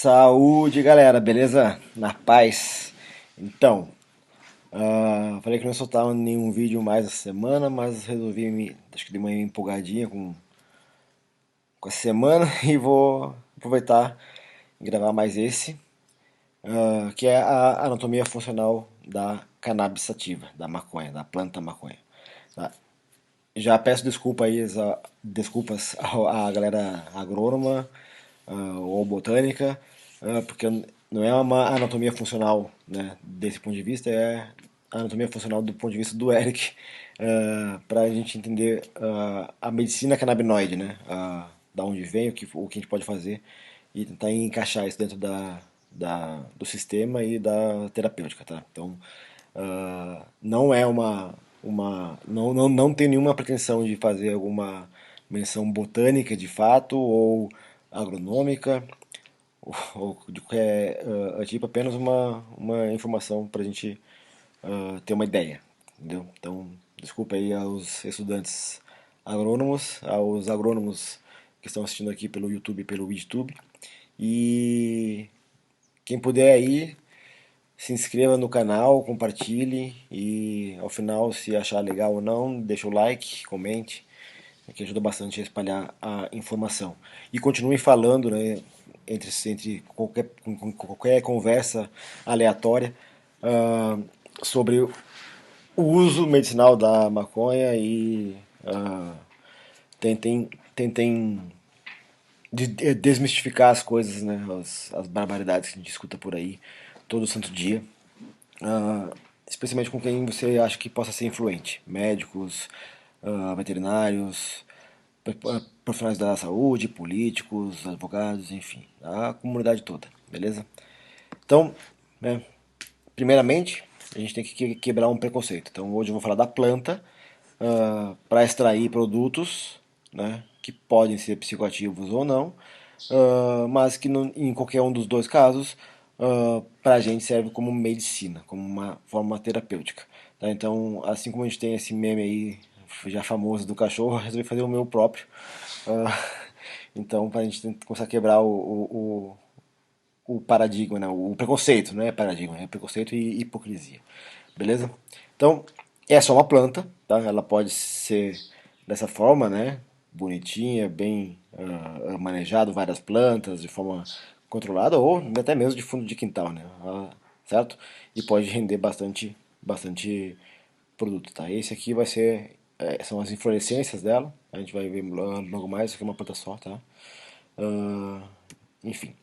Saúde, galera, beleza? Na paz. Então, falei que não ia soltar nenhum vídeo mais essa semana, mas resolvi acho que de manhã empolgadinha com a semana e vou aproveitar e gravar mais esse, que é a anatomia funcional da cannabis sativa, da maconha, da planta maconha. Tá? Já peço desculpas à galera agrônoma ou botânica, porque não é uma anatomia funcional, né, desse ponto de vista, é a anatomia funcional do ponto de vista do Eric, para a gente entender a medicina canabinoide, né, da onde vem, o que a gente pode fazer e tentar encaixar isso dentro do sistema e da terapêutica, tá? Então, não é não tem nenhuma pretensão de fazer alguma menção botânica de fato ou agronômica ou de qualquer tipo, apenas uma informação para a gente ter uma ideia, entendeu? Então, desculpa aí aos estudantes agrônomos, aos agrônomos que estão assistindo aqui pelo YouTube e pelo YouTube, e quem puder aí, se inscreva no canal, compartilhe e ao final, se achar legal ou não, deixa o like, comente, que ajuda bastante a espalhar a informação. E continue falando, né, entre qualquer conversa aleatória sobre o uso medicinal da maconha e tentem desmistificar as coisas, né, as barbaridades que a gente escuta por aí todo santo dia, especialmente com quem você acha que possa ser influente, médicos, veterinários, profissionais da saúde, políticos, advogados, enfim, a comunidade toda, beleza? Então, né, primeiramente, a gente tem que quebrar um preconceito. Então, hoje eu vou falar da planta para extrair produtos, né, que podem ser psicoativos ou não, mas que em qualquer um dos dois casos, para a gente serve como medicina, como uma forma terapêutica. Tá? Então, assim como a gente tem esse meme aí já famoso do cachorro, eu resolvi fazer o meu próprio. Então, para a gente começar a quebrar o paradigma, né? O preconceito, não é paradigma, é preconceito e hipocrisia. Beleza? Então, é só uma planta, tá? Ela pode ser dessa forma, né? Bonitinha, bem manejado, várias plantas de forma controlada ou até mesmo de fundo de quintal, né? Certo? E pode render bastante produto, tá? Esse aqui vai ser são as inflorescências dela. A gente vai ver logo mais. Isso aqui é uma planta só, tá? Ah, enfim.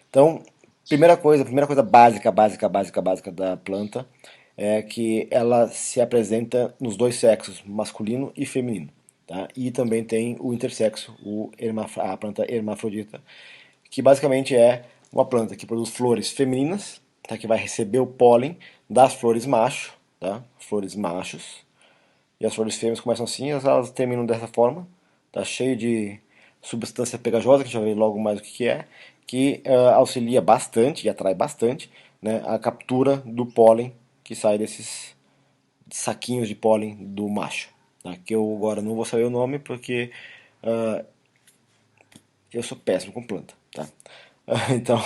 Então, primeira coisa básica da planta é que ela se apresenta nos dois sexos, masculino e feminino, tá? E também tem o intersexo, a planta hermafrodita, que basicamente é uma planta que produz flores femininas, tá? Que vai receber o pólen das flores macho, tá? Flores machos, e as flores fêmeas começam assim, elas terminam dessa forma, tá cheio de substância pegajosa, que a gente vai ver logo mais o que é, que auxilia bastante e atrai bastante, né, a captura do pólen que sai desses saquinhos de pólen do macho. Tá? Que eu agora não vou saber o nome porque eu sou péssimo com planta. Tá? Então,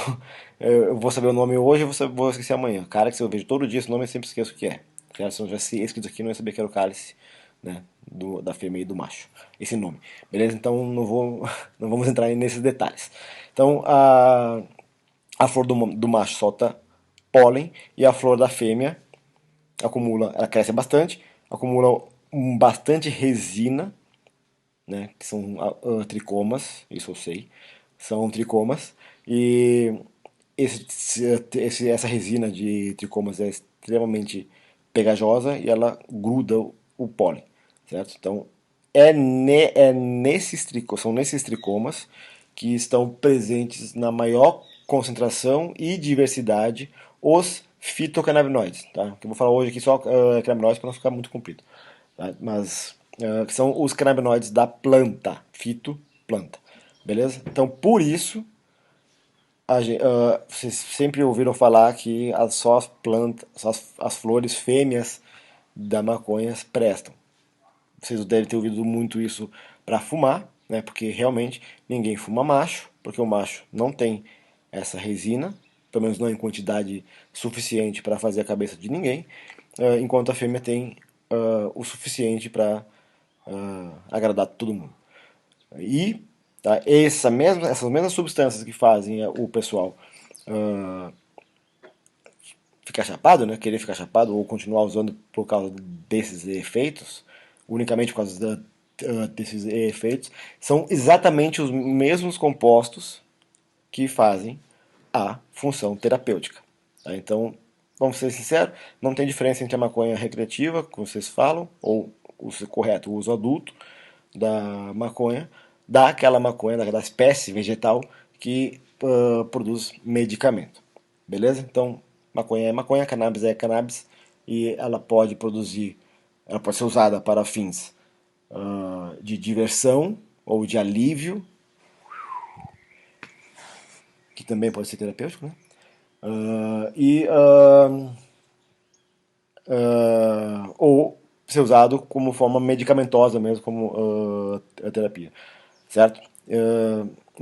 eu vou saber o nome hoje e vou esquecer amanhã. Cara, que se eu vejo todo dia esse nome, eu sempre esqueço o que é. Se eu não tivesse escrito aqui, eu não ia saber que era o cálice, né, da fêmea e do macho. Esse nome. Beleza? Então, não vamos entrar nesses detalhes. Então, a flor do macho solta pólen e a flor da fêmea ela cresce bastante, acumula bastante resina, né, que são tricomas, isso eu sei, são tricomas, e essa resina de tricomas é extremamente pegajosa e ela gruda o pólen, certo? Então, são nesses tricomas que estão presentes na maior concentração e diversidade os fitocannabinoides, tá? Que eu vou falar hoje aqui só cannabinoides para não ficar muito comprido, tá? Mas que são os cannabinoides da planta, fitoplanta, beleza? Então, por isso, vocês sempre ouviram falar que só as plantas, só as flores fêmeas da maconha prestam. Vocês devem ter ouvido muito isso para fumar, né? Porque realmente ninguém fuma macho, porque o macho não tem. essa resina, pelo menos não em quantidade suficiente para fazer a cabeça de ninguém, enquanto a fêmea tem o suficiente para agradar todo mundo. E tá, essas mesmas substâncias que fazem o pessoal uh, ficar chapado, né, querer ficar chapado ou continuar usando por causa desses efeitos, unicamente por causa desses efeitos, são exatamente os mesmos compostos que fazem a função terapêutica. Tá? Então, vamos ser sinceros, não tem diferença entre a maconha recreativa, como vocês falam, ou o correto, o uso adulto da maconha, daquela maconha, daquela espécie vegetal que produz medicamento. Beleza? Então, maconha é maconha, cannabis é cannabis, e ela pode produzir, ela pode ser usada para fins de diversão ou de alívio, que também pode ser terapêutico, né? Ou ser usado como forma medicamentosa mesmo, como a terapia, certo?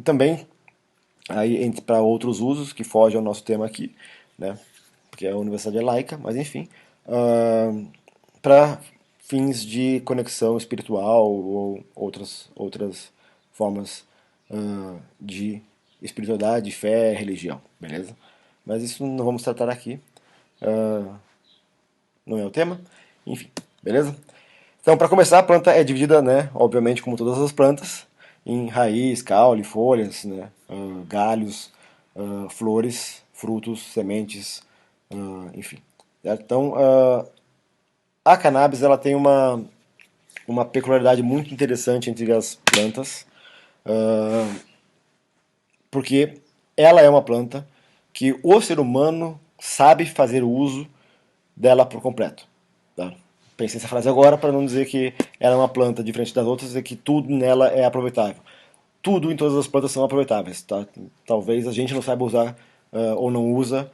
Também aí para outros usos que fogem ao nosso tema aqui, né? Porque a universidade é laica, mas enfim, para fins de conexão espiritual ou outras formas de espiritualidade, fé, religião, beleza? Mas isso não vamos tratar aqui, não é o tema, enfim, beleza? Então, para começar, a planta é dividida, né, obviamente, como todas as plantas, em raiz, caule, folhas, né, galhos, flores, frutos, sementes, enfim. Certo? Então, a cannabis ela tem uma peculiaridade muito interessante entre as plantas, porque ela é uma planta que o ser humano sabe fazer uso dela por completo. Tá? Pensei nessa frase agora para não dizer que ela é uma planta diferente das outras e que tudo nela é aproveitável. Tudo em todas as plantas são aproveitáveis. Tá? Talvez a gente não saiba usar ou não usa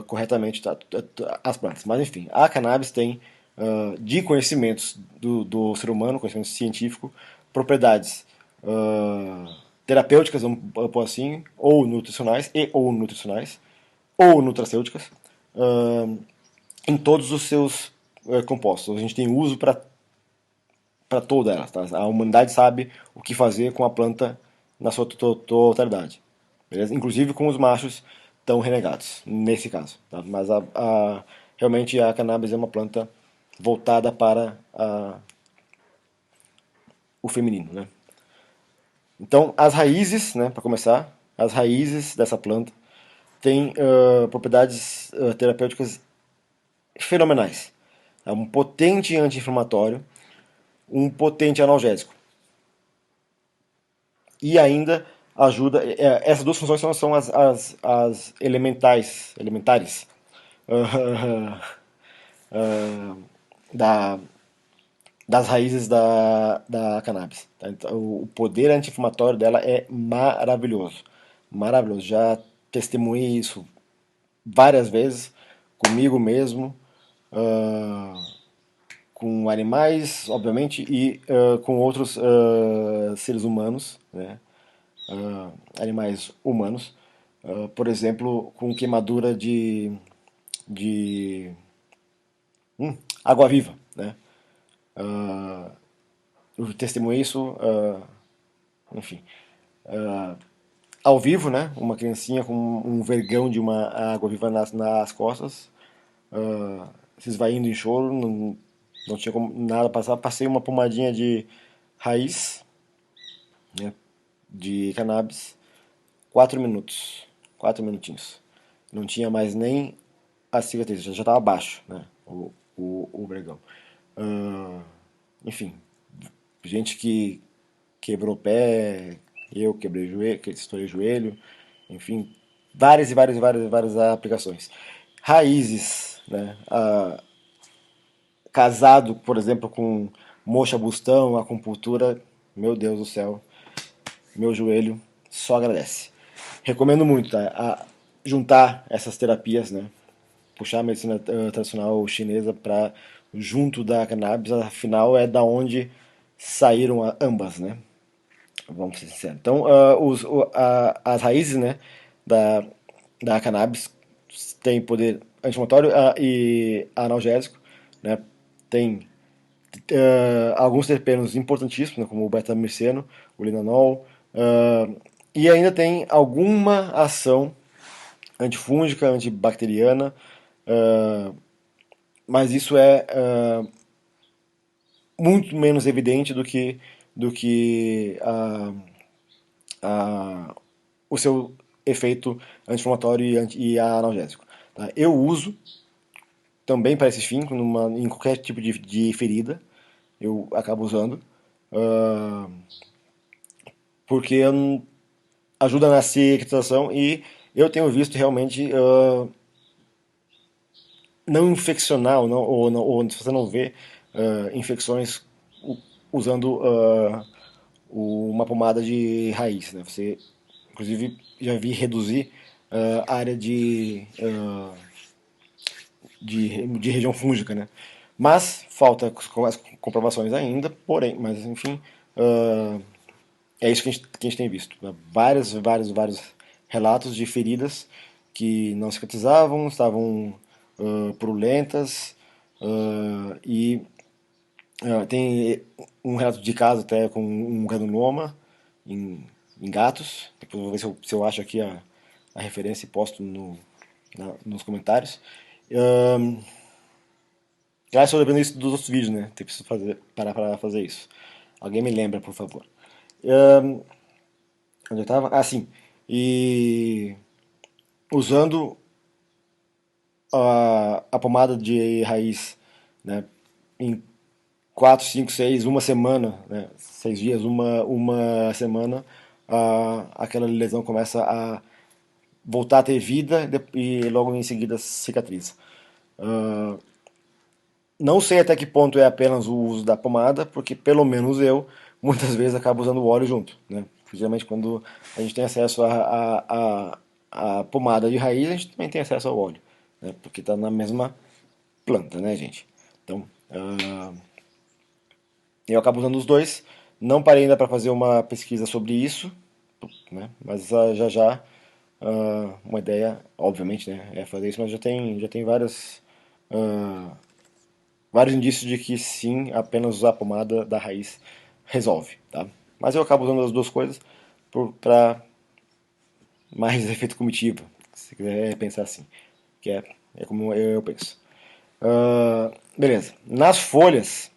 corretamente as plantas. Mas enfim, a cannabis tem de conhecimentos do ser humano, conhecimento científico, propriedades terapêuticas, vamos pôr assim, ou nutricionais, ou nutracêuticas, em todos os seus compostos. A gente tem uso para toda ela. Tá? A humanidade sabe o que fazer com a planta na sua totalidade. Beleza? Inclusive com os machos tão renegados, nesse caso. Tá? Mas realmente a cannabis é uma planta voltada para o feminino. Né? Então, as raízes, né, para começar, as raízes dessa planta têm propriedades terapêuticas fenomenais. É um potente anti-inflamatório, um potente analgésico. E ainda ajuda. Essas duas funções são as elementares da, das raízes da cannabis. Tá? Então, o poder anti-inflamatório dela é maravilhoso. Maravilhoso. Já testemunhei isso várias vezes comigo mesmo, com animais, obviamente, e com outros seres humanos, né? Animais humanos, por exemplo, com queimadura de água-viva, né? Eu testemunhei isso, enfim, ao vivo, né? Uma criancinha com um vergão de uma água-viva nas costas, se esvaindo em choro, não tinha como nada passar. Passei uma pomadinha de raiz, né? De cannabis, 4 minutos, 4 minutinhos. Não tinha mais nem a cicatriz, já estava baixo, né? O vergão. Enfim, gente que quebrou o pé, eu quebrei o joelho, estourei o joelho, enfim, várias e várias e várias, várias aplicações. Raízes, né? Casado, por exemplo, com moxa bustão, acupuntura, meu Deus do céu, meu joelho só agradece. Recomendo muito, tá? Juntar essas terapias, né? Puxar a medicina tradicional chinesa para junto da cannabis, afinal é da onde saíram ambas, né? Vamos ser sinceros. Então, as raízes, né, da cannabis tem poder anti-inflamatório e analgésico, né? Tem alguns terpenos importantíssimos, né, como o beta-mirceno, o linanol, e ainda tem alguma ação antifúngica, antibacteriana, mas isso é muito menos evidente do que o seu efeito anti-inflamatório e analgésico. Tá? Eu uso também para esse fim, em qualquer tipo de ferida, eu acabo usando, uh, porque ajuda na cicatrização e eu tenho visto realmente não infeccionar, ou se você não vê infecções usando uma pomada de raiz. Né? Você, inclusive, já vi reduzir a área de região fúngica, né? Mas falta as comprovações ainda, porém, mas enfim, é isso que a gente tem visto. Né? Vários relatos de feridas que não cicatrizavam, estavam purulentas, e tem um relato de caso até com um granuloma em gatos. Depois eu vou ver se eu acho aqui a referência e posto nos comentários. Ah, estou lembrando isso dos outros vídeos, né? Tem que parar para fazer isso. Alguém me lembra, por favor. Ahn, Onde eu estava? Ah, sim. E usando a pomada de raiz, né, em 4, 5, 6, uma semana, né, 6 dias, uma semana, aquela lesão começa a voltar a ter vida e logo em seguida cicatriza. Não sei até que ponto é apenas o uso da pomada, porque pelo menos eu muitas vezes acabo usando o óleo junto, né? Geralmente quando a gente tem acesso à pomada de raiz, a gente também tem acesso ao óleo, né? Porque está na mesma planta, né, gente? Então, eu acabo usando os dois. Não parei ainda para fazer uma pesquisa sobre isso, né? Mas já uma ideia, obviamente, né, é fazer isso, mas já tem vários indícios de que sim, apenas usar a pomada da raiz resolve, tá? Mas eu acabo usando as duas coisas para mais efeito comitiva, se quiser pensar assim, que é como eu penso. Beleza. Nas folhas,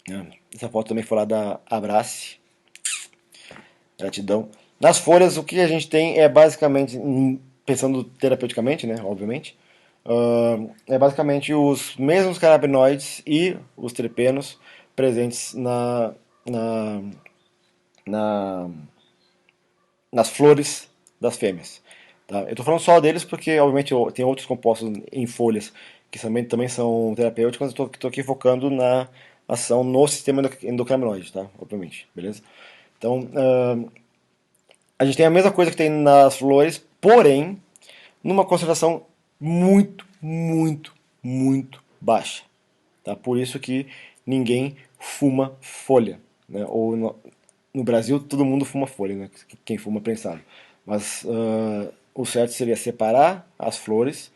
né, essa foto também foi lá da Abrace, gratidão. Nas folhas, o que a gente tem é basicamente, pensando terapeuticamente, né, obviamente, é basicamente os mesmos canabinoides e os terpenos presentes na, na, nas flores das fêmeas. Tá? Eu estou falando só deles porque, obviamente, tem outros compostos em folhas que também são terapêuticos, mas eu estou aqui focando na ação no sistema endocannabinoide, tá? Obviamente, beleza? Então, a gente tem a mesma coisa que tem nas flores, porém, numa concentração muito baixa. Tá? Por isso que ninguém fuma folha. Né? Ou no Brasil todo mundo fuma folha, né? Quem fuma prensado. Mas o certo seria separar as flores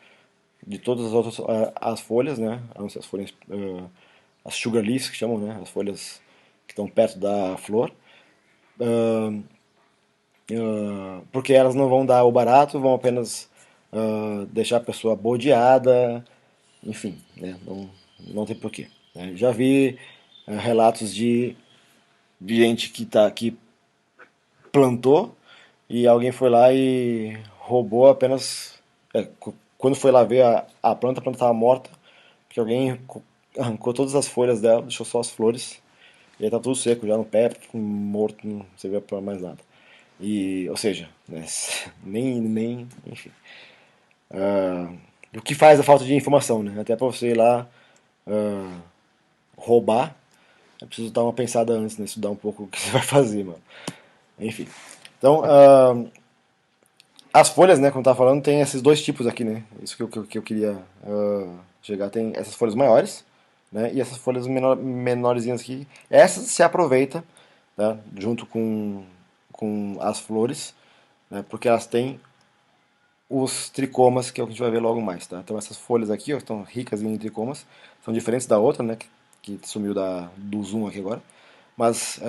de todas as outras as folhas, né? As folhas, as sugar leaves que chamam, né? As folhas que estão perto da flor. Porque elas não vão dar o barato, vão apenas deixar a pessoa bodeada, enfim, né? Não tem porquê. Né? Já vi relatos de gente que plantou e alguém foi lá e roubou apenas. Quando foi lá ver a planta estava morta, porque alguém arrancou todas as folhas dela, deixou só as flores, e aí tá tudo seco já no pé, morto, não se vê pra mais nada. E, ou seja, né, nem, enfim. O que faz a falta de informação, né? Até pra você ir lá roubar, é preciso dar uma pensada antes, né? Estudar um pouco o que você vai fazer, mano. Enfim. Então, as folhas, né, como eu tava falando, tem esses dois tipos aqui, né? Isso que eu queria chegar. Tem essas folhas maiores, né? E essas folhas menorzinhas aqui. Essas se aproveita, né, junto com as flores, né? Porque elas têm os tricomas, que é o que a gente vai ver logo mais, tá? Então essas folhas aqui, ó, estão ricas em tricomas, são diferentes da outra, né, que sumiu do zoom aqui agora, mas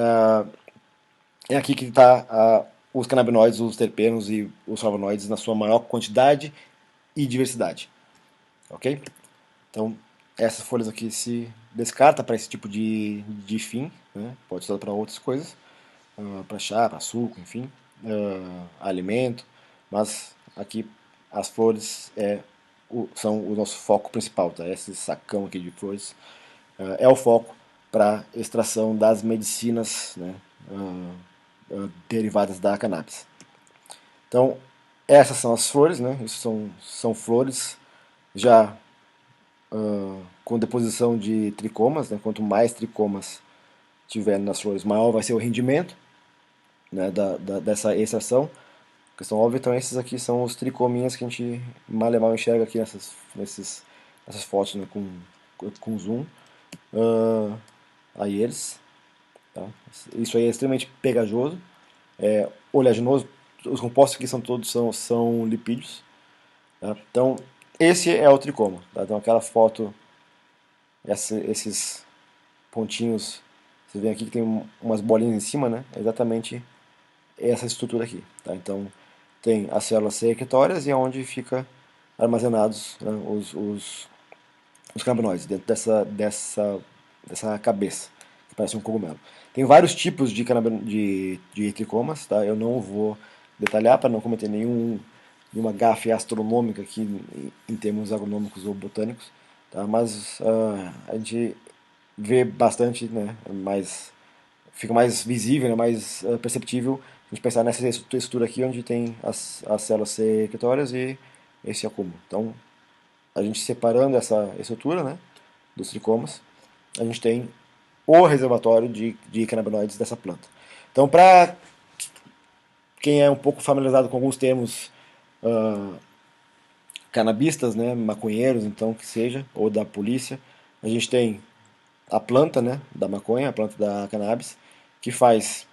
é aqui que está os canabinoides, os terpenos e os flavonoides na sua maior quantidade e diversidade, ok? Então essas folhas aqui se descarta para esse tipo de fim, né? Pode ser usado para outras coisas, para chá, para suco, enfim, alimento, mas aqui as flores são o nosso foco principal, tá? Esse sacão aqui de flores é o foco para extração das medicinas, né, derivadas da cannabis. Então, essas são as flores, né? Isso são flores já com deposição de tricomas, né? Quanto mais tricomas tiver nas flores, maior vai ser o rendimento, né, dessa extração. Questão óbvia, então esses aqui são os tricominhas que a gente mal e mal enxerga aqui nessas fotos, né, com zoom. Aí eles, tá? Isso aí é extremamente pegajoso, oleaginoso. Os compostos aqui são lipídios, tá? Então esse é o tricoma, tá? Então aquela foto, esses pontinhos, você vê aqui que tem umas bolinhas em cima, né? É exatamente essa estrutura aqui, tá? Então tem as células secretórias e é onde fica armazenados, né, os canabinoides dentro dessa cabeça, que parece um cogumelo. Tem vários tipos de tricomas, tá? Eu não vou detalhar para não cometer nenhuma gafe astronômica aqui em termos agronômicos ou botânicos, tá? Mas a gente vê bastante, né? Fica mais visível, né? Mais perceptível a gente pensar nessa textura aqui onde tem as células secretórias e esse acúmulo. Então, a gente separando essa estrutura, né, dos tricomas, a gente tem o reservatório de canabinoides dessa planta. Então, para quem é um pouco familiarizado com alguns termos canabistas, né, maconheiros, então que seja, ou da polícia, a gente tem a planta, né, da maconha, a planta da cannabis, que faz.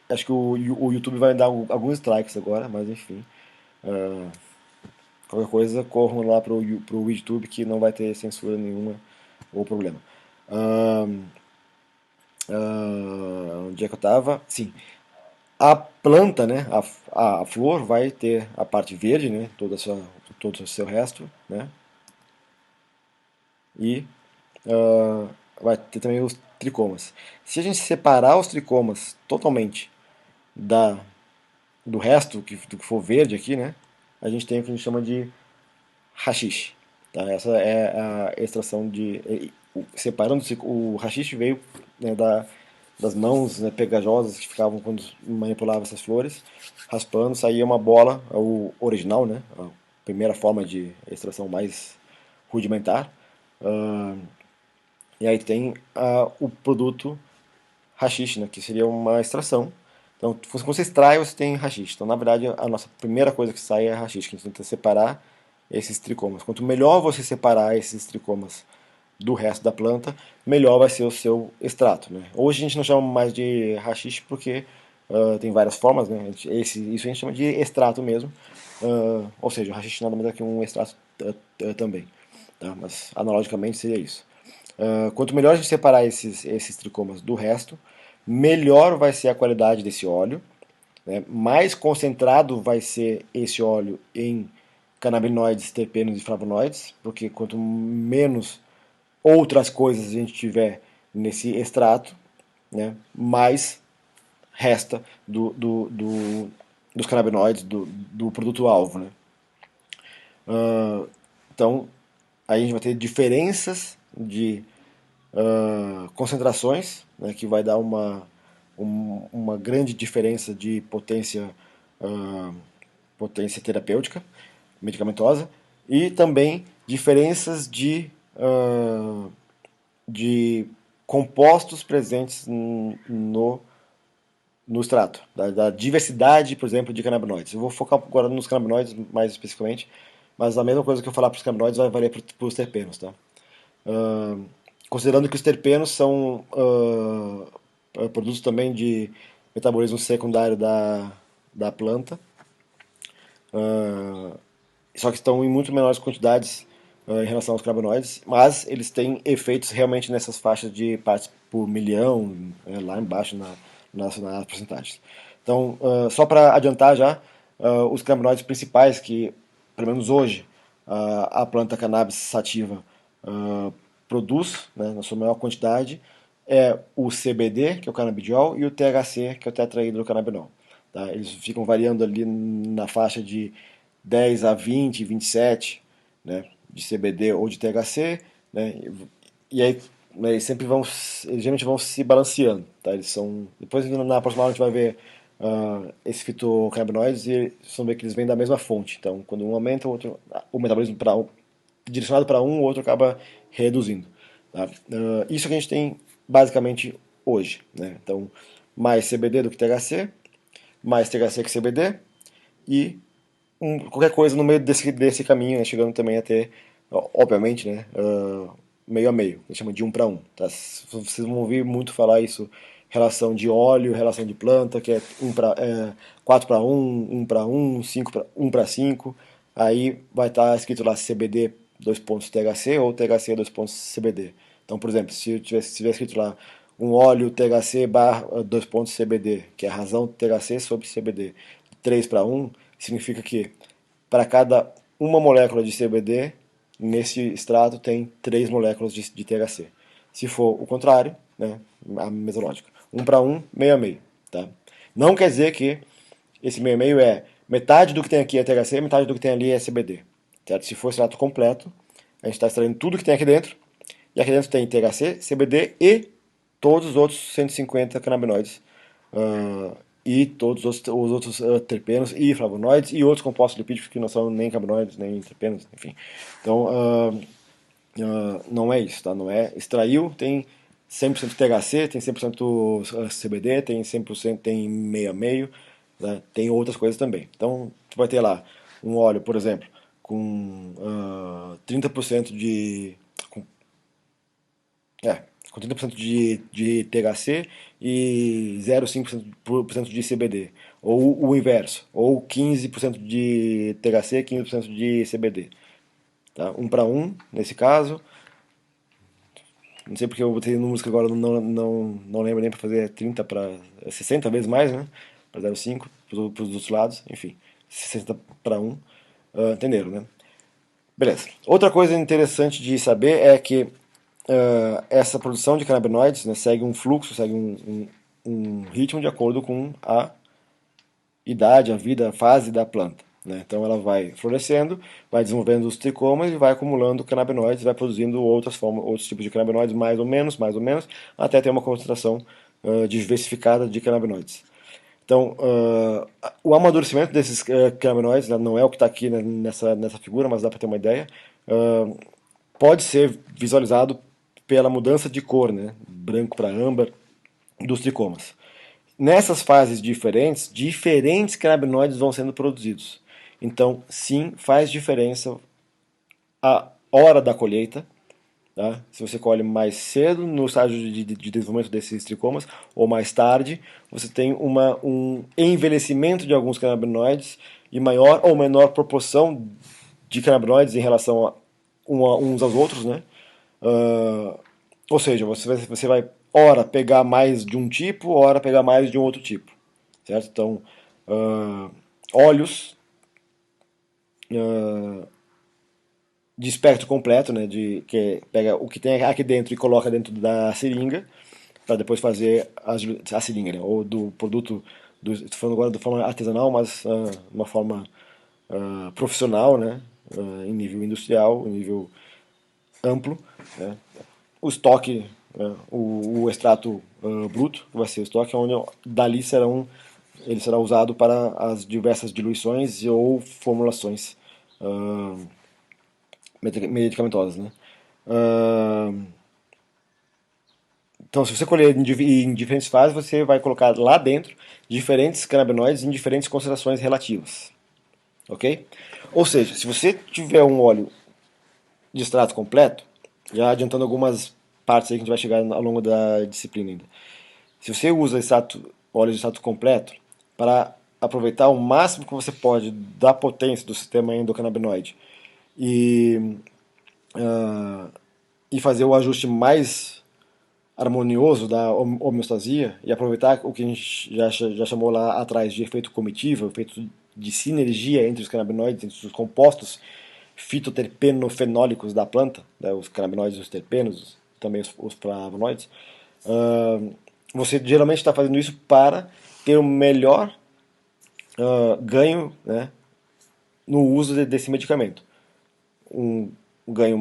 Acho que o YouTube vai dar alguns strikes agora, mas enfim. Qualquer coisa, corram lá pro YouTube que não vai ter censura nenhuma ou problema. Onde é que eu tava? Sim. A planta, né, a flor vai ter a parte verde, né, todo o seu resto, né, e vai ter também os tricomas. Se a gente separar os tricomas totalmente da, do resto, do que for verde aqui, né, a gente tem o que a gente chama de hashish. Tá? Essa é a extração separando o hashish veio, né, das mãos, né, pegajosas que ficavam quando manipulava essas flores, raspando, saía uma bola, o original, né, a primeira forma de extração mais rudimentar. Ah, e aí tem o produto hashish, né, que seria uma extração. Então, quando você extrai, você tem hashish. Então, na verdade, a nossa primeira coisa que sai é hashish, que a gente tenta separar esses tricomas. Quanto melhor você separar esses tricomas do resto da planta, melhor vai ser o seu extrato, né? Hoje a gente não chama mais de hashish porque tem várias formas, né? Isso a gente chama de extrato mesmo. Ou seja, o hashish nada mais é que um extrato também. Tá? Mas analogicamente seria isso. Quanto melhor a gente separar esses tricomas do resto, melhor vai ser a qualidade desse óleo, né? Mais concentrado vai ser esse óleo em canabinoides, terpenos e flavonoides, porque quanto menos outras coisas a gente tiver nesse extrato, né, mais resta dos canabinoides, do produto-alvo. Né? Então, aí a gente vai ter diferenças de concentrações, né, que vai dar uma grande diferença de potência terapêutica, medicamentosa, e também diferenças de compostos presentes no extrato, da diversidade, por exemplo, de canabinoides. Eu vou focar agora nos canabinoides mais especificamente, mas a mesma coisa que eu falar para os canabinoides vai valer para os terpenos. Tá? Considerando que os terpenos são produtos também de metabolismo secundário da planta, ah, só que estão em muito menores quantidades em relação aos canabinoides, mas eles têm efeitos realmente nessas faixas de partes por milhão, lá embaixo nas porcentagens. Então, só para adiantar já, os canabinoides principais que, pelo menos hoje, a planta cannabis sativa ah, produz, né, na sua maior quantidade, é o CBD, que é o canabidiol, e o THC, que é o tetrahidrocannabinol. Tá? Eles ficam variando ali na faixa de 10 a 20, 27, né, de CBD ou de THC, né, e aí, né, eles geralmente vão se balanceando, tá? Eles são, depois na próxima aula a gente vai ver esses fitocannabinoides e vocês vão ver que eles vêm da mesma fonte. Então, quando um aumenta, o metabolismo direcionado para um, o outro acaba reduzindo. Tá? Isso que a gente tem basicamente hoje, né? Então, mais CBD do que THC, mais THC que CBD e qualquer coisa no meio desse caminho, né, chegando também a ter, obviamente, né, meio a meio, que chama de um para um. Tá? Vocês vão ouvir muito falar isso, relação de óleo, relação de planta, que é 4 para um para um 5 para 1 para 5. Aí vai estar escrito lá CBD 2 pontos THC ou THC 2 pontos CBD. Então, por exemplo, se tiver escrito lá um óleo THC barra 2 pontos CBD, que é a razão THC sobre CBD, 3 para um, significa que para cada uma molécula de CBD, nesse extrato tem 3 moléculas de THC. Se for o contrário, né, a mesma lógica. 1 para um, meio a meio. Tá? Não quer dizer que esse meio a meio é metade do que tem aqui é THC, metade do que tem ali é CBD. Certo? Se for extrato completo, a gente está extraindo tudo que tem aqui dentro, e aqui dentro tem THC, CBD e todos os outros 150 canabinoides e todos os outros terpenos e flavonoides e outros compostos lipídicos que não são nem canabinoides nem terpenos, enfim. Então, não é isso, tá? Não é. Extraiu, tem 100% THC, tem 100% CBD, tem 100%, tem meio a meio, né? Tem outras coisas também. Então, tu vai ter lá um óleo, por exemplo, com 30% é, com 30% de THC e 0,5% de CBD. Ou o inverso, ou 15% de THC, 15% de CBD. Tá? Um para um, nesse caso. Não sei porque eu botei números que agora não lembro nem para fazer 30 para 60 vezes mais, né? Para 0,5 para os outros lados, enfim. 60 para um, entenderam, né? Beleza. Outra coisa interessante de saber é que essa produção de canabinoides, né, segue um fluxo, segue um ritmo de acordo com a idade, a vida, a fase da planta. Né? Então ela vai florescendo, vai desenvolvendo os tricomas e vai acumulando canabinoides, vai produzindo outros tipos de canabinoides, mais ou menos, até ter uma concentração diversificada de canabinoides. Então, o amadurecimento desses canabinoides, né, não é o que está aqui, né, nessa figura, mas dá para ter uma ideia, pode ser visualizado pela mudança de cor, né, branco para âmbar, dos tricomas. Nessas fases diferentes, diferentes canabinoides vão sendo produzidos. Então, sim, faz diferença a hora da colheita. Tá? Se você colhe mais cedo, no estágio de desenvolvimento desses tricomas, ou mais tarde, você tem um envelhecimento de alguns canabinoides e maior ou menor proporção de canabinoides em relação uns aos outros. Né? Ou seja, você vai, ora, pegar mais de um tipo, ora, pegar mais de um outro tipo. Certo? Então, óleos de espectro completo, né, que pega o que tem aqui dentro e coloca dentro da seringa, para depois fazer a seringa, né, ou do produto, estou falando agora de forma artesanal, mas uma forma profissional, né, em nível industrial, em nível amplo. Né, o estoque, né, o extrato bruto, que vai ser o estoque, onde dali ele será usado para as diversas diluições ou formulações medicamentosas, né? Então, se você colher em diferentes fases, você vai colocar lá dentro diferentes canabinoides em diferentes concentrações relativas, ok? Ou seja, se você tiver um óleo de extrato completo, já adiantando algumas partes aí que a gente vai chegar ao longo da disciplina ainda. Se você usa óleo de extrato completo para aproveitar o máximo que você pode da potência do sistema endocannabinoide e, uh, e fazer o ajuste mais harmonioso da homeostasia e aproveitar o que a gente já chamou lá atrás de efeito comitiva, efeito de sinergia entre os canabinoides, entre os compostos fitoterpenofenólicos da planta, né, os canabinoides e os terpenos, também os flavonoides, você geralmente está fazendo isso para ter o melhor ganho, né, no uso desse medicamento. Um ganho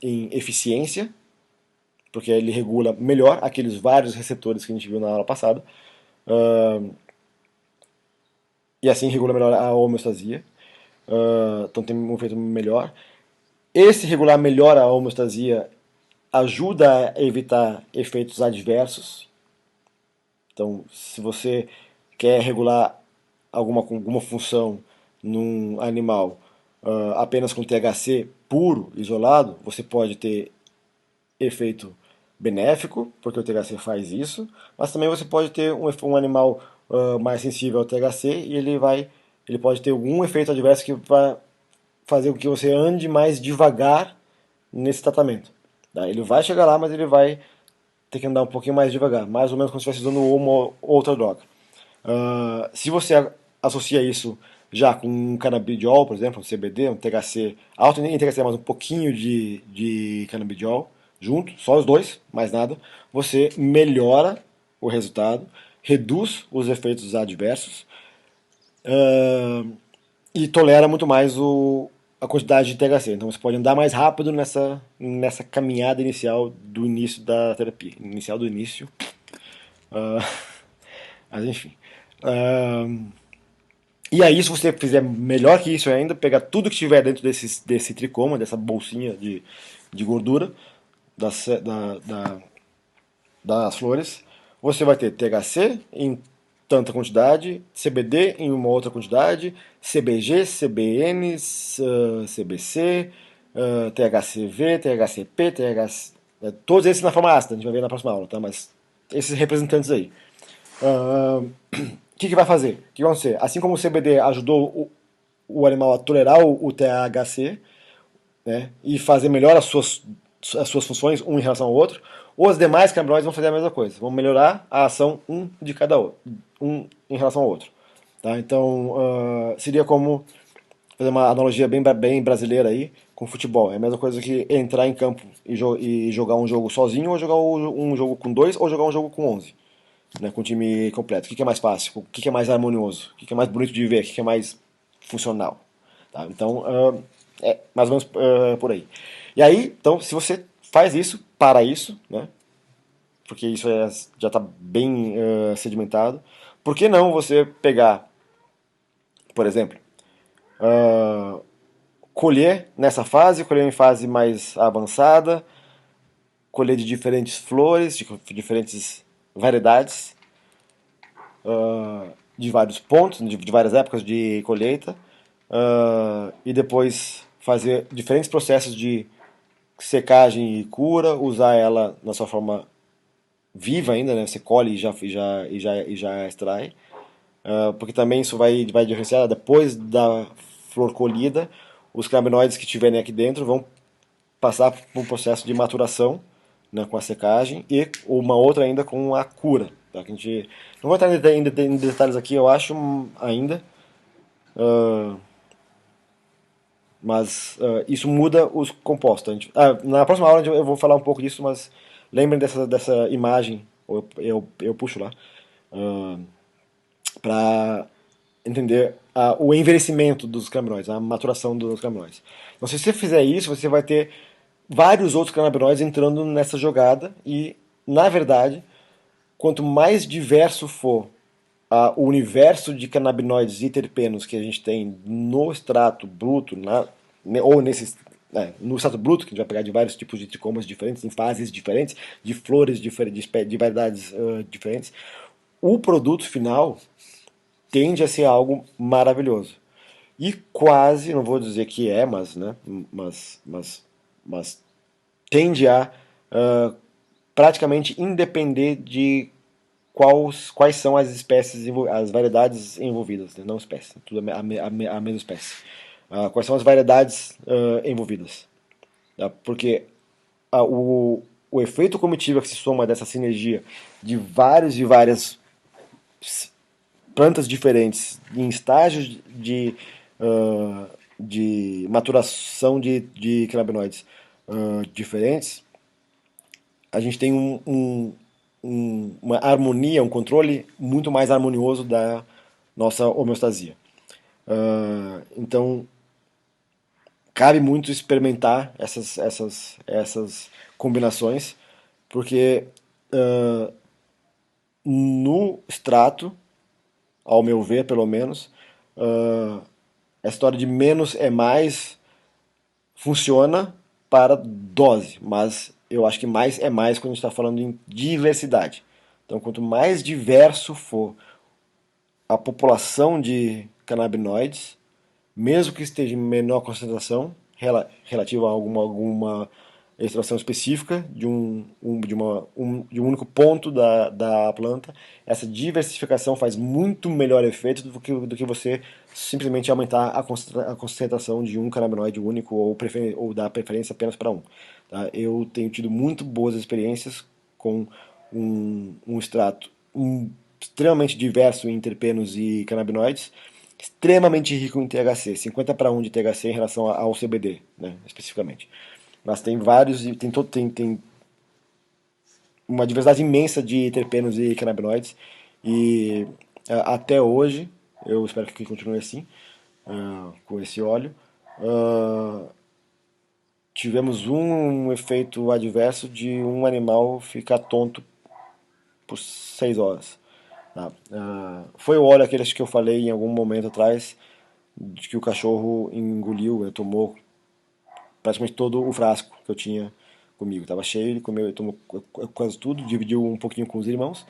em eficiência, porque ele regula melhor aqueles vários receptores que a gente viu na aula passada, e assim regula melhor a homeostasia. Então tem um efeito melhor. Esse regular melhor a homeostasia ajuda a evitar efeitos adversos. Então, se você quer regular alguma função num animal apenas com THC puro, isolado, você pode ter efeito benéfico, porque o THC faz isso, mas também você pode ter um animal mais sensível ao THC e ele pode ter algum efeito adverso que vai fazer com que você ande mais devagar nesse tratamento. Tá? Ele vai chegar lá, mas ele vai ter que andar um pouquinho mais devagar, mais ou menos como se estivesse usando uma outra droga. Se você associa isso já com um canabidiol, por exemplo, um CBD, um THC alto em THC, mas um pouquinho de canabidiol junto, só os dois, mais nada, você melhora o resultado, reduz os efeitos adversos e tolera muito mais a quantidade de THC. Então você pode andar mais rápido nessa caminhada inicial do início da terapia. Inicial do início. Uh, mas enfim. E aí, se você fizer melhor que isso ainda, pegar tudo que tiver dentro desse tricoma, dessa bolsinha de gordura das flores, você vai ter THC em tanta quantidade, CBD em uma outra quantidade, CBG, CBN, CBC, THCV, THCP, todos esses na forma ácida, a gente vai ver na próxima aula, tá? Mas esses representantes aí. O que vai fazer? O que vai acontecer? Assim como o CBD ajudou o animal a tolerar o THC, né, e fazer melhor as suas funções um em relação ao outro, os demais canabinoides vão fazer a mesma coisa, vão melhorar a ação de cada um em relação ao outro. Tá? Então seria como fazer uma analogia bem brasileira aí com futebol. É a mesma coisa que entrar em campo e jogar um jogo sozinho, ou jogar um jogo com dois, ou jogar um jogo com 11, né, com o time completo. O que é mais fácil? O que é mais harmonioso? O que é mais bonito de ver? O que é mais funcional? Tá? Então, é mais ou menos por aí. E aí, então, se você faz isso, para isso, né, porque isso já está bem sedimentado, por que não você pegar, por exemplo, colher nessa fase, colher em fase mais avançada, colher de diferentes flores, de diferentes variedades, de vários pontos, de várias épocas de colheita, e depois fazer diferentes processos de secagem e cura, usar ela na sua forma viva ainda, né? Você colhe e já extrai, porque também isso vai diferenciar depois da flor colhida, os canabinoides que tiverem aqui dentro vão passar por um processo de maturação, né, com a secagem, e uma outra ainda com a cura. Tá? Que a gente não vou entrar em detalhes aqui, eu acho, ainda, mas isso muda os compostos. Na próxima aula eu vou falar um pouco disso, mas lembrem dessa imagem, eu puxo lá, para entender o envelhecimento dos canabinoides, a maturação dos canabinoides. Então, se você fizer isso, você vai ter vários outros canabinoides entrando nessa jogada e, na verdade, quanto mais diverso for o universo de canabinoides e terpenos que a gente tem no extrato bruto, ou no extrato bruto, que a gente vai pegar de vários tipos de tricomas diferentes, em fases diferentes, de flores diferentes, de variedades diferentes, o produto final tende a ser algo maravilhoso. E quase, não vou dizer que é, mas, né, mas tende a praticamente independer de quais são as espécies, as variedades envolvidas, né? Não espécies, tudo a mesma espécie. Quais são as variedades envolvidas? Tá? Porque o efeito comitiva que se soma dessa sinergia de vários e várias plantas diferentes em estágios de maturação de canabinoides diferentes, a gente tem uma harmonia, um controle muito mais harmonioso da nossa homeostasia. Então, cabe muito experimentar essas combinações, porque no extrato, ao meu ver, pelo menos, a história de menos é mais funciona para dose, mas eu acho que mais é mais quando a gente está falando em diversidade. Então, quanto mais diverso for a população de canabinoides, mesmo que esteja em menor concentração, relativa a alguma extração específica de um único ponto da planta, essa diversificação faz muito melhor efeito do que você simplesmente aumentar a concentração de um canabinoide único ou dar preferência apenas para um. Tá? Eu tenho tido muito boas experiências com um extrato extremamente diverso em terpenos e canabinoides, extremamente rico em THC, 50 para 1 de THC em relação ao CBD, né, especificamente. Mas tem vários, tem uma diversidade imensa de terpenos e canabinoides, e até hoje, eu espero que continue assim, com esse óleo, tivemos um efeito adverso de um animal ficar tonto por 6 horas. Tá? Foi o óleo aquele que eu falei em algum momento atrás, de que o cachorro engoliu, tomou praticamente todo o frasco que eu tinha comigo. Estava cheio, ele comeu, ele tomou quase tudo, dividiu um pouquinho com os irmãos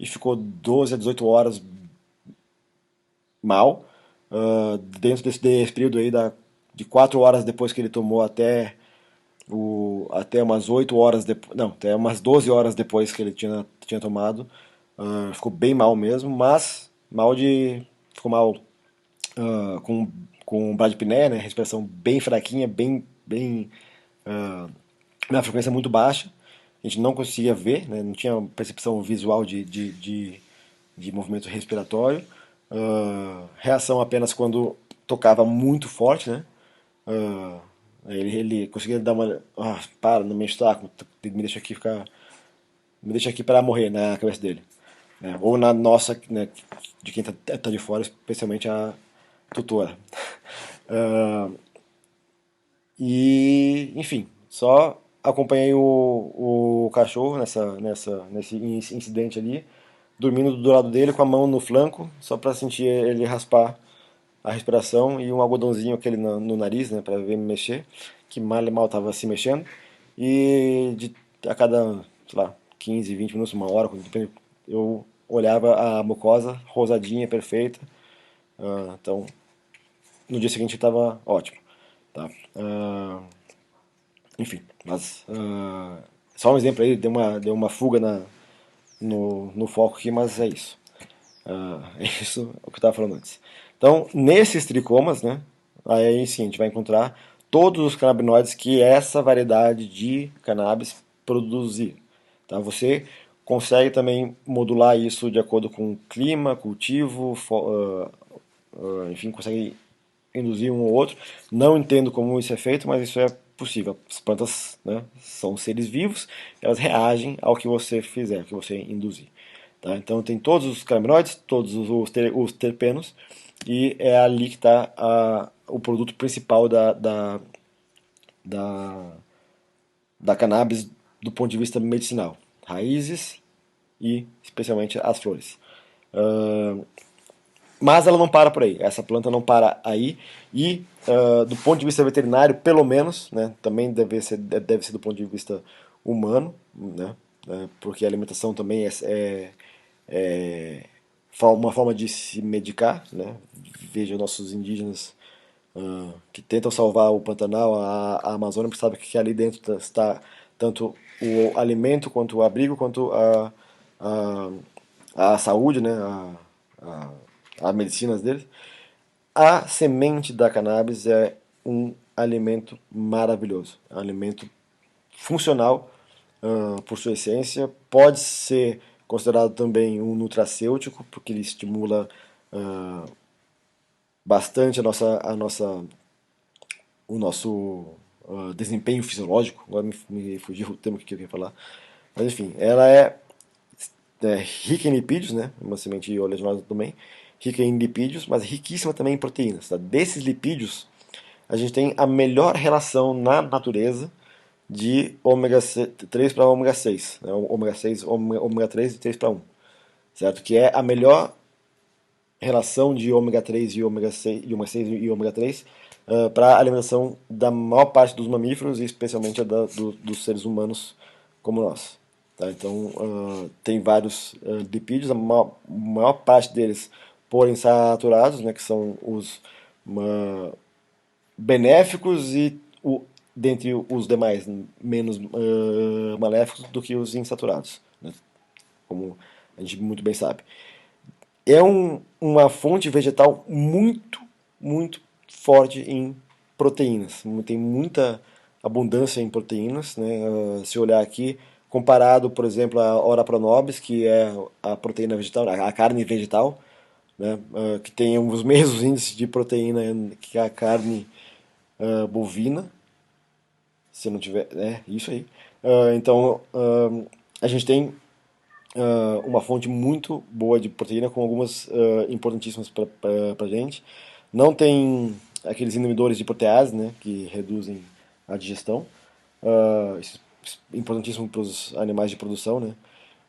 e ficou 12 a 18 horas mal. Dentro desse período aí, de 4 horas depois que ele tomou até umas 8 horas depois, não, até umas 12 horas depois que ele tinha tomado, ficou bem mal mesmo, mas ficou mal com bradipneia, né, respiração bem fraquinha, bem uma frequência muito baixa, a gente não conseguia ver, né, não tinha percepção visual de movimento respiratório, reação apenas quando tocava muito forte, né, ele conseguia dar uma, para, não me enche o saco, me deixa aqui para morrer na cabeça dele, né, ou na nossa, né, de quem tá de fora, especialmente a tutora. E, enfim, só acompanhei o cachorro nesse incidente ali, dormindo do lado dele com a mão no flanco, só para sentir ele raspar a respiração e um algodãozinho aquele no nariz, né, para ver me mexer, que mal e mal estava se mexendo. E a cada, sei lá, 15, 20 minutos, uma hora, eu olhava a mucosa rosadinha, perfeita. Então, no dia seguinte estava ótimo. Tá? Enfim, mas só um exemplo aí, deu uma fuga no foco aqui, mas é isso. É isso o que eu estava falando antes. Então, nesses tricomas, né, aí sim a gente vai encontrar todos os canabinoides que essa variedade de cannabis produzir. Tá? Você consegue também modular isso de acordo com clima, cultivo, enfim, consegue induzir um ou outro. Não entendo como isso é feito, mas isso é possível. As plantas, né, são seres vivos, elas reagem ao que você fizer, ao que você induzir. Tá? Então tem todos os canabinoides, todos os terpenos, e é ali que está o produto principal da, da cannabis do ponto de vista medicinal. Raízes e especialmente as flores. Mas ela não para por aí, essa planta não para aí, e do ponto de vista veterinário, pelo menos, né, também deve ser do ponto de vista humano, né, porque a alimentação também é uma forma de se medicar, né, veja nossos indígenas que tentam salvar o Pantanal, a Amazônia, porque sabe que ali dentro está tanto o alimento, quanto o abrigo, quanto a a saúde, né, a medicinas deles. A semente da cannabis é um alimento maravilhoso, é um alimento funcional por sua essência, pode ser considerado também um nutracêutico, porque ele estimula uh, bastante o nosso desempenho fisiológico. Agora me fugiu o termo que eu queria falar. Mas enfim, ela é rica em lipídios, né? Uma semente oleaginosa também, rica em lipídios, mas riquíssima também em proteínas. Tá? Desses lipídios, a gente tem a melhor relação na natureza de ômega 3 para ômega 6, né? Ômega 6, ômega 3 de 3 para 1, certo? Que é a melhor relação de ômega 3 e ômega 6 e ômega 3 para a alimentação da maior parte dos mamíferos e especialmente dos seres humanos como nós. Tá? Então, tem vários lipídios, a maior parte deles poliinsaturados, né, que são os benéficos e dentre os demais menos maléficos do que os insaturados, né, como a gente muito bem sabe. É uma fonte vegetal muito forte em proteínas. Tem muita abundância em proteínas, né? Se olhar aqui, comparado, por exemplo, a Ora pronobis, que é a proteína vegetal, a carne vegetal, né? Que tem os mesmos índices de proteína que a carne bovina, se não tiver, isso aí. Então, a gente tem uma fonte muito boa de proteína com algumas importantíssimas para a gente. Não tem aqueles inibidores de protease, né, que reduzem a digestão. Isso é importantíssimo para os animais de produção, né.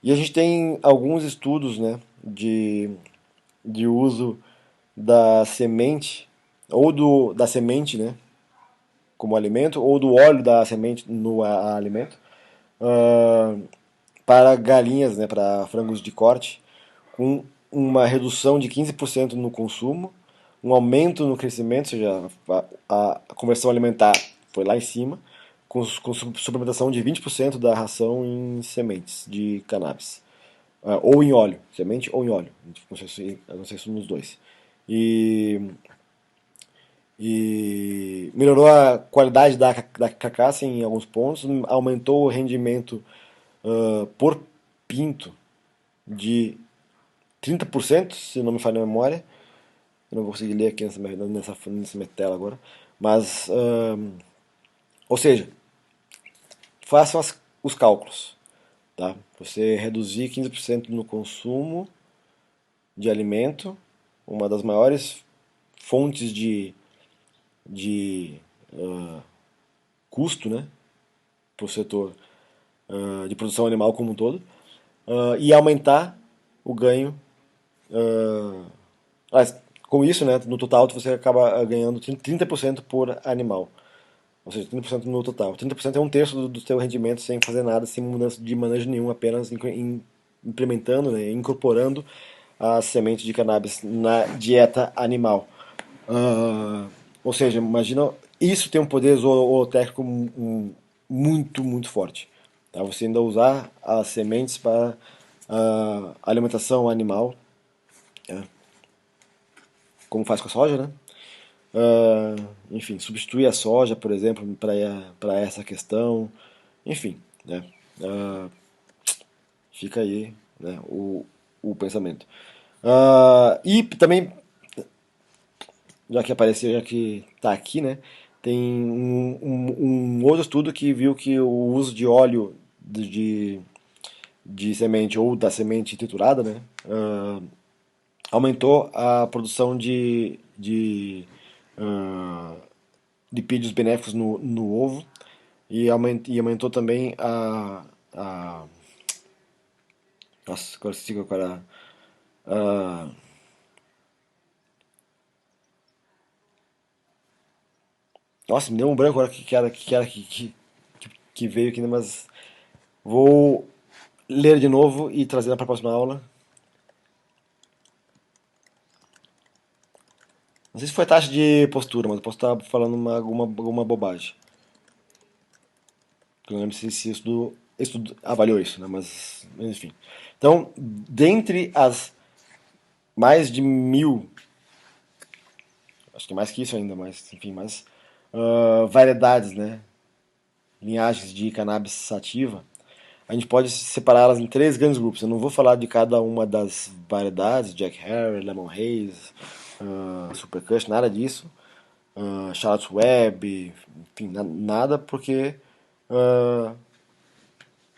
E a gente tem alguns estudos, né, de uso da semente, ou da semente, né, como alimento, ou do óleo da semente no alimento, ah, para galinhas, né, para frangos de corte, com uma redução de 15% no consumo, um aumento no crescimento, ou seja, a conversão alimentar foi lá em cima, com suplementação de 20% da ração em sementes de cannabis. Ou em óleo, semente ou em óleo, não sei se nos dois. E, e melhorou a qualidade da carcaça em alguns pontos, aumentou o rendimento por pinto de 30%, se não me falha a memória. Eu não vou conseguir ler aqui nessa minha tela agora. Mas, ou seja, façam os cálculos. Tá? Você reduzir 15% no consumo de alimento, uma das maiores fontes de custo, né, para o setor de produção animal como um todo, e aumentar o ganho. Mas, com isso, né, no total você acaba ganhando 30% por animal. Ou seja, 30% no total. 30% é um terço do seu rendimento sem fazer nada, sem mudança de manejo nenhum, apenas implementando, né, incorporando a semente de cannabis na dieta animal. Ou seja, imagina, isso tem um poder zootécnico muito forte. Tá? Você ainda usar as sementes para alimentação animal, né? Como faz com a soja, né? Enfim, substituir a soja, por exemplo, para essa questão. Enfim, né? Ah, fica aí, né, o pensamento. E também, já que apareceu, já que está aqui, né? Tem um outro estudo que viu que o uso de óleo de semente ou da semente triturada, né? Aumentou a produção ah, lipídios benéficos no ovo e aumentou também nossa, agora esqueci qual era a, nossa, me deu um branco agora que veio aqui, né, mas vou ler de novo e trazer para a próxima aula. Não sei se foi taxa de postura, mas eu posso estar falando alguma bobagem. Eu não lembro se estudo avaliou isso, né? Mas enfim. Então, dentre as mais de 1000, acho que mais que isso ainda, mas enfim, mais variedades, né, linhagens de cannabis sativa, a gente pode separá-las em três grandes grupos. Eu não vou falar de cada uma das variedades, Jack Herer, Lemon Haze, Super Kush, nada disso. Charlotte's Web, enfim, nada, porque uh,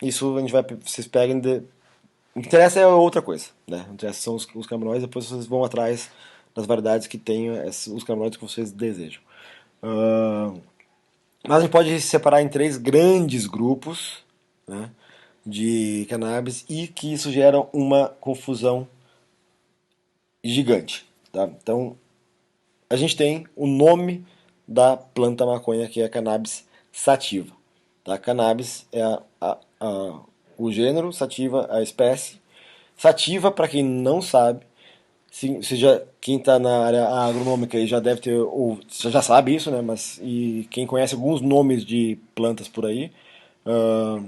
isso a gente vai, vocês pegam o que interessa é outra coisa, né? O que interessa são os canabinoides, depois vocês vão atrás das variedades que tenham os canabinoides que vocês desejam. Uh, mas a gente pode separar em três grandes grupos, né, de cannabis e que isso gera uma confusão gigante. Tá? Então, a gente tem o nome da planta maconha, que é a cannabis sativa. Tá? Cannabis é o gênero, sativa a espécie. Sativa, para quem não sabe, seja quem está na área agronômica já deve ter, ou já sabe isso, né? Mas e quem conhece alguns nomes de plantas por aí, uh,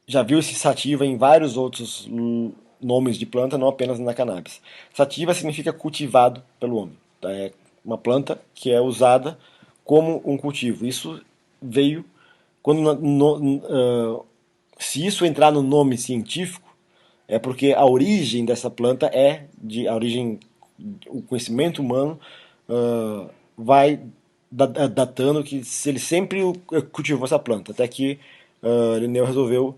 já viu esse sativa em vários outros nomes de planta, não apenas na cannabis. Sativa significa cultivado pelo homem. Tá? É uma planta que é usada como um cultivo. Isso veio quando se isso entrar no nome científico é porque a origem dessa planta é de a origem, o conhecimento humano vai datando que se ele sempre cultivou essa planta, até que Linneu resolveu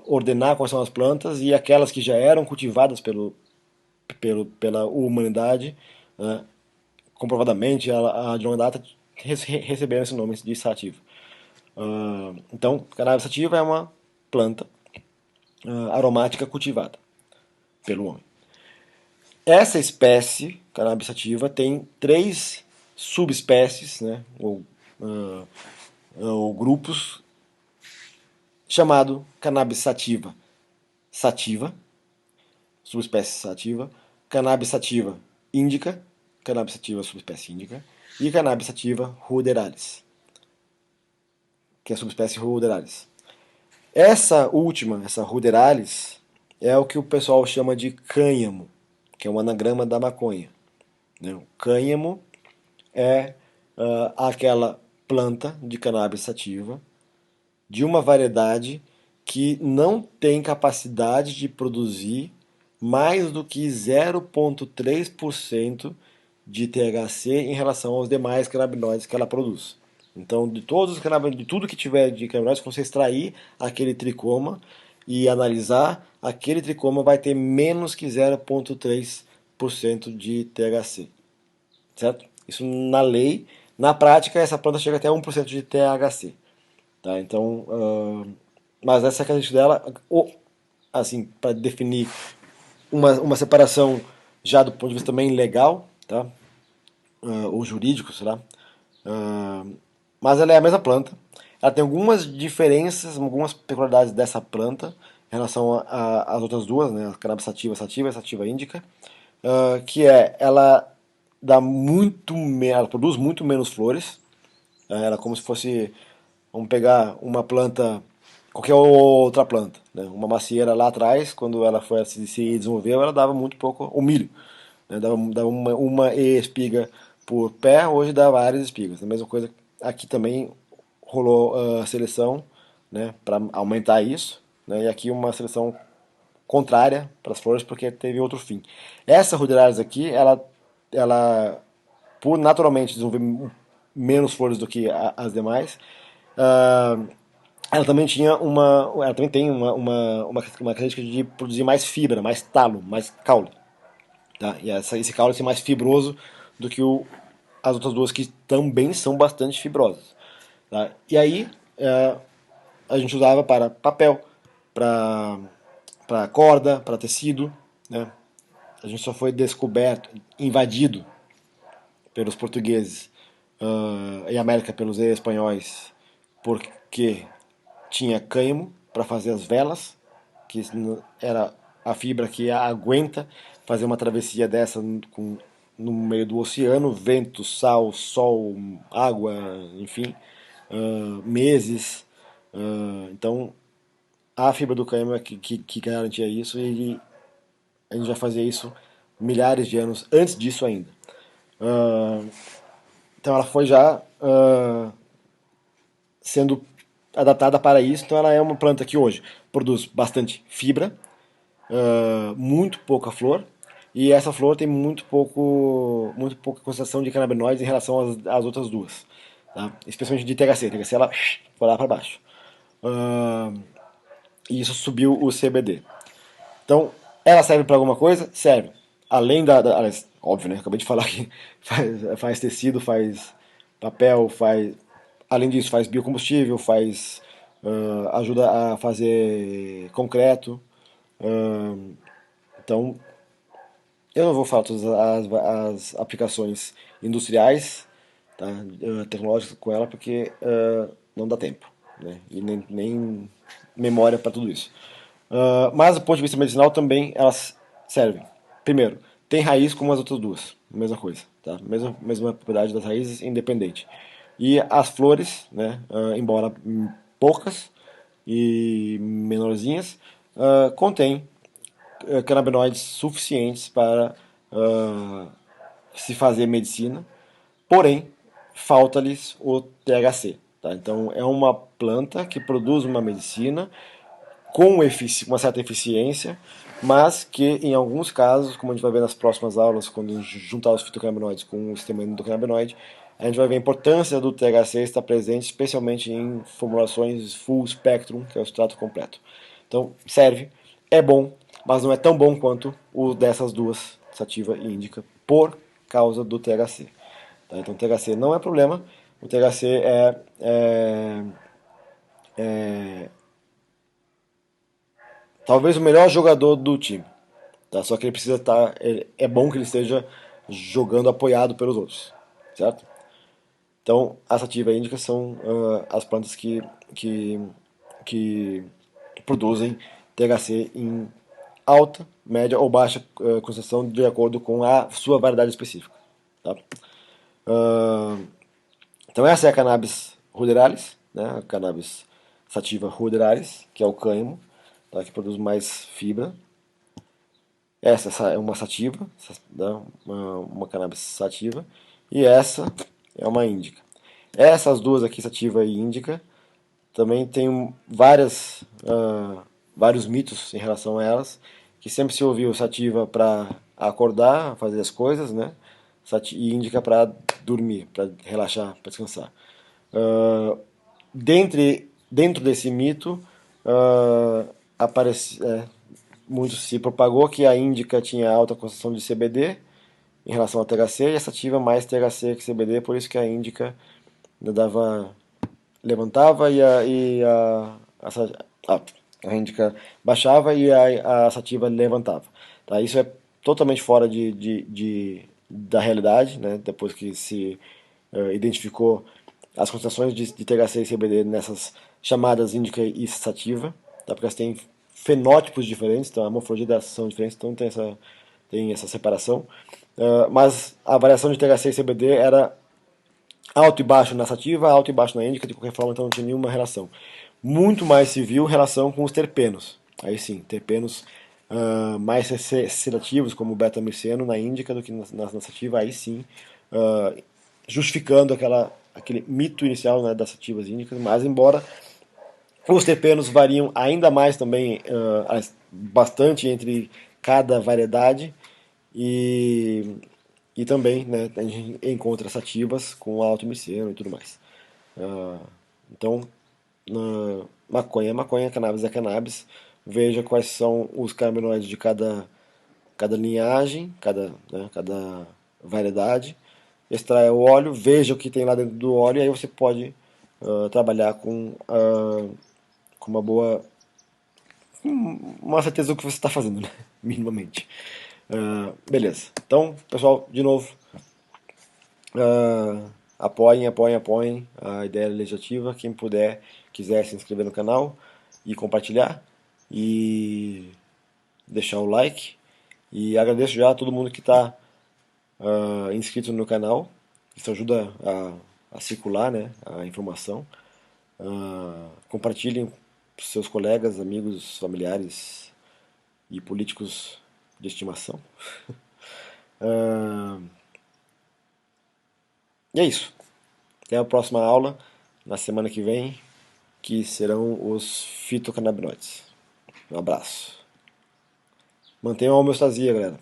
ordenar quais são as plantas e aquelas que já eram cultivadas pela humanidade, comprovadamente a de longa data receberam esse nome de sativa. Então, cannabis sativa é uma planta aromática cultivada pelo homem. Essa espécie, cannabis sativa, tem três subespécies, né, ou grupos, chamado cannabis sativa sativa, subespécie sativa, cannabis sativa índica, cannabis sativa subespécie índica, e cannabis sativa ruderalis, que é a subespécie ruderalis. Essa última, essa ruderalis, é o que o pessoal chama de cânhamo, que é um anagrama da maconha. Né? O cânhamo é aquela planta de cannabis sativa de uma variedade que não tem capacidade de produzir mais do que 0,3% de THC em relação aos demais canabinoides que ela produz. Então, de todos os canabinoides, de tudo que tiver de canabinoides, se você extrair aquele tricoma e analisar, aquele tricoma vai ter menos que 0,3% de THC. Certo? Isso na lei. Na prática, essa planta chega até 1% de THC. Tá? Então, mas essa é a característica dela, assim, para definir uma separação já do ponto de vista também legal, tá? Ou jurídico, sei lá. Mas ela é a mesma planta. Ela tem algumas diferenças, algumas peculiaridades dessa planta em relação às outras duas, né? A cannabis sativa sativa e a sativa índica, que é ela dá ela produz muito menos flores. Ela é como se fosse, vamos pegar uma planta, qualquer outra planta, né? Uma macieira lá atrás, quando ela foi se desenvolveu, ela dava muito pouco, o milho, né? Dava uma espiga por pé, hoje dá várias espigas. A mesma coisa aqui também rolou a seleção, né, para aumentar isso, né? E aqui uma seleção contrária para as flores porque teve outro fim. Essa ruderalis aqui, ela por naturalmente desenvolver menos flores do que as demais, uh, ela também tem uma característica de produzir mais fibra, mais talo, mais caule. Tá? E esse caule é mais fibroso do que as outras duas que também são bastante fibrosas. Tá? E aí a gente usava para papel, para corda, para tecido. Né? A gente só foi descoberto, invadido pelos portugueses e América pelos espanhóis, porque tinha cânhamo para fazer as velas, que era a fibra que aguenta fazer uma travessia dessa no meio do oceano, vento, sal, sol, água, enfim, meses. Então a fibra do cânhamo é que garantia isso, e a gente já fazia isso milhares de anos antes disso ainda. Uh, então ela foi já sendo adaptada para isso, então ela é uma planta que hoje produz bastante fibra, muito pouca flor, e essa flor tem muito pouca concentração de canabinoides em relação às outras duas, tá? Especialmente de THC. THC ela foi lá para baixo. E isso subiu o CBD. Então, ela serve para alguma coisa? Serve. Além aliás, óbvio, né? Acabei de falar que faz tecido, faz papel, faz. Além disso, faz biocombustível, faz. Ajuda a fazer concreto. Então, eu não vou falar todas as aplicações industriais, tá, tecnológicas com ela, porque não dá tempo, né, e nem memória para tudo isso. Mas do ponto de vista medicinal também elas servem. Primeiro, tem raiz como as outras duas, mesma coisa, tá? Mesma propriedade das raízes, independente. E as flores, né, embora poucas e menorzinhas, contém canabinoides suficientes para se fazer medicina, porém falta-lhes o THC. Tá? Então é uma planta que produz uma medicina com uma certa eficiência, mas que em alguns casos, como a gente vai ver nas próximas aulas, quando juntar os fitocannabinoides com o sistema endocannabinoide, a gente vai ver a importância do THC estar presente, especialmente em formulações full spectrum, que é o extrato completo. Então serve, é bom, mas não é tão bom quanto o dessas duas, sativa e índica, por causa do THC. Tá? Então o THC não é problema, o THC é talvez o melhor jogador do time. Tá? Só que ele precisa estar. É bom que ele esteja jogando apoiado pelos outros. Certo? Então, a sativa e a índica são as plantas que produzem THC em alta, média ou baixa concentração de acordo com a sua variedade específica. Tá? Então, essa é a Cannabis ruderalis, né? A Cannabis sativa ruderalis, que é o cânhamo, tá? Que produz mais fibra. Essa é uma sativa, né? Uma cannabis sativa, e essa é uma índica. Essas duas aqui, sativa e índica, também tem vários mitos em relação a elas, que sempre se ouviu sativa para acordar, fazer as coisas, né? E índica para dormir, para relaxar, para descansar. Uh, dentro desse mito, aparece, muito se propagou que a índica tinha alta concentração de CBD em relação ao THC, e a sativa mais THC que CBD, por isso que a índica levantava a índica baixava e a sativa levantava. Tá? Isso é totalmente fora da realidade, né? Depois que se identificou as concentrações de THC e CBD nessas chamadas índica e sativa, tá? Porque elas têm fenótipos diferentes, então a morfologia delas são diferentes, então tem essa separação. Mas a variação de THC e CBD era alto e baixo na sativa, alto e baixo na índica, de qualquer forma, então não tinha nenhuma relação. Muito mais se viu relação com os terpenos. Aí sim, terpenos mais sedativos, como o beta-miceno na índica do que na sativa, aí sim, justificando aquele mito inicial, né, das sativas índicas, mas embora os terpenos variam ainda mais também, bastante entre cada variedade, e, e também, né, a gente encontra sativas com alto miceno e tudo mais. Então, maconha é maconha, cannabis é cannabis. Veja quais são os canabinoides de cada linhagem, cada variedade. Extraia o óleo, veja o que tem lá dentro do óleo, e aí você pode trabalhar com uma certeza do que você está fazendo, né? Minimamente. Beleza. Então, pessoal, de novo, apoiem a ideia legislativa. Quem puder, quiser se inscrever no canal e compartilhar e deixar o like. E agradeço já a todo mundo que está inscrito no canal. Isso ajuda a circular, né, a informação. Compartilhem pros seus colegas, amigos, familiares e políticos de estimação. Ah, e é isso. Até a próxima aula, na semana que vem, que serão os fitocannabinoides. Um abraço. Mantenham a homeostasia, galera.